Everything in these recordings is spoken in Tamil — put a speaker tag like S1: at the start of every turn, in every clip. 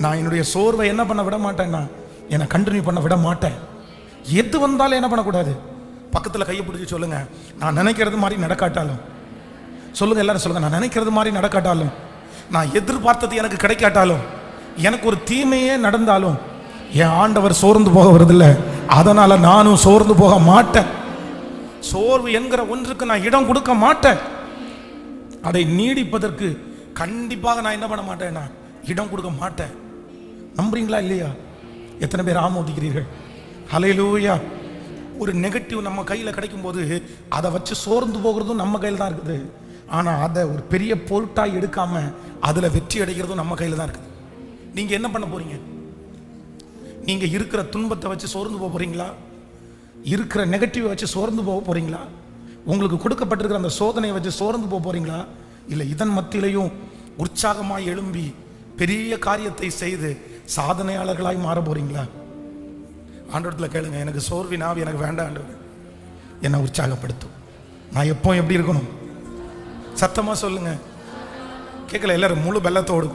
S1: நான் என்னுடைய சோர்வை என்ன பண்ண விட மாட்டேன்னா, என்னை கண்டினியூ பண்ண விட மாட்டேன். எது வந்தாலும் என்ன பண்ணக்கூடாது, பக்கத்தில் கையை பிடிச்சி சொல்லுங்க, நான் நினைக்கிறது மாதிரி நடக்காட்டாலும், சொல்லுங்க எல்லாரும் சொல்லுங்க, நான் நினைக்கிறது மாதிரி நடக்காட்டாலும், நான் எதிர்பார்த்தது எனக்கு கிடைக்காட்டாலும், எனக்கு ஒரு தீமையே நடந்தாலும் என் ஆண்டவர் சோர்ந்து போக வருதில்லை, அதனால நானும் சோர்ந்து போக மாட்டேன். சோர்வு என்கிற ஒன்றுக்கு நான் இடம் கொடுக்க மாட்டேன். அதை நீடிப்பதற்கு கண்டிப்பாக நான் என்ன பண்ண மாட்டேன், நான் இடம் கொடுக்க மாட்டேன். நம்புறீங்களா இல்லையா? எத்தனை பேர் ஆமோதிக்கிறீர்கள்? ஹல்லேலூயா. ஒரு நெகட்டிவ் நம்ம கையில் கிடைக்கும் போது அதை வச்சு சோர்ந்து போகிறதும் நம்ம கையில் தான் இருக்குது. ஆனால் அதை ஒரு பெரிய பொருட்டாக எடுக்காம அதில் வெற்றி அடைகிறதும் நம்ம கையில் தான் இருக்குது. நீங்கள் என்ன பண்ண போறீங்க? நீங்கள் இருக்கிற துன்பத்தை வச்சு சோர்ந்து போக போறீங்களா? இருக்கிற நெகட்டிவை வச்சு சோர்ந்து போக போறீங்களா? உங்களுக்கு கொடுக்கப்பட்டிருக்கிற அந்த சோதனையை வச்சு சோர்ந்து போக போறீங்களா? இல்லை இதன் மத்தியிலையும் உற்சாகமாய் எழும்பி பெரிய காரியத்தை செய்து சாதனையாளர்களாய் மாற போறீங்களா? ஆண்டவரத்தில் கேளுங்க, எனக்கு சோர்வின் ஆவி எனக்கு வேண்டாம் ஆண்டவரே, என்னை உற்சாகப்படுத்தும். நான் எப்போ எப்படி இருக்கணும்? சத்தமா சொல்லுங்க, கேட்கல எல்லாரும் முழு பெல்லத்தோடு.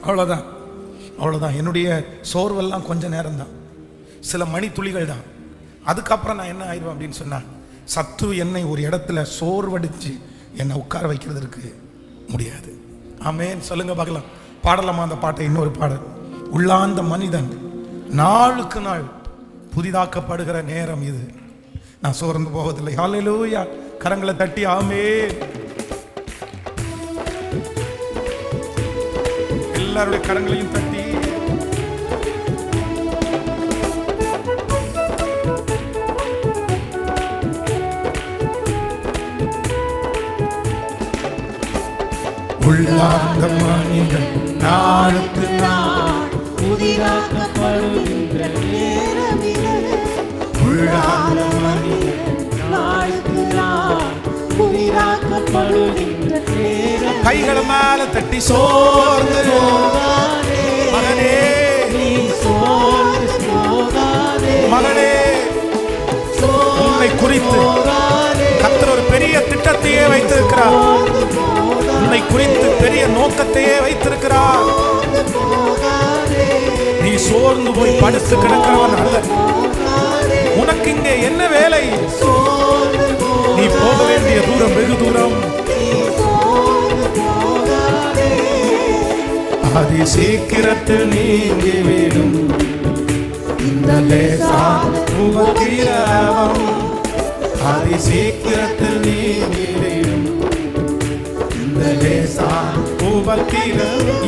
S1: அவ்வளோதான், அவ்வளோதான். என்னுடைய சோர்வெல்லாம் கொஞ்ச நேரம் தான், சில மணி துளிகள் தான். அதுக்கப்புறம் நான் என்ன ஆயிடுவேன் அப்படின்னு சொன்னா, சத்துரு என்னை ஒரு இடத்துல சோர்வடிச்சு என்னை உட்கார வைக்கிறதுக்கு முடியாது. ஆமென் சொல்லுங்க பார்க்கலாம். பாடலாமா அந்த பாட்டை? இன்னொரு பாடல். உள்ளாந்த மனிதன் நாளுக்கு நாள் புதிதாக்கப்படுகிற நேரம் இது, நான் சோர்ந்து போவதில்லை. ஹல்லேலூயா. கரங்களை தட்டி ஆமென். எல்லாருடைய கரங்களையும் தட்டி உள்ளார்ந்த மனிதன் நாளுக்கு நாள்
S2: புதிதாக்கப்படுகின்ற நேரம் இது. உள்ளார்ந்த மனிதன் நாளுக்கு நாள் புதிதாக்கப்படுகின்ற நேரம்.
S1: கைகளை மேல தட்டி சோர்ந்து
S2: போகாதே
S1: மகனே,
S2: நீ சோர்ந்து போகாதே
S1: மகனே, உன்னை குறித்து கர்த்தர் ஒரு பெரிய திட்டத்தையே வைத்திருக்கிறார். உன்னை குறித்து பெரிய நோக்கத்தையே வைத்திருக்கிறார். நீ சோர்ந்து போய் படுத்து கிடக்கிறவன் அல்ல. உனக்கு இங்கே என்ன வேலை? நீ போக வேண்டிய தூரம் வெகு தூரம். அதி சீக்கிரத்தில் நீங்கிவிடும் இந்த லேசான உபத்திரவம். அதி சீக்கிரத்தில் நீங்கிவிடும் இந்த லேசான உபத்திரவம்.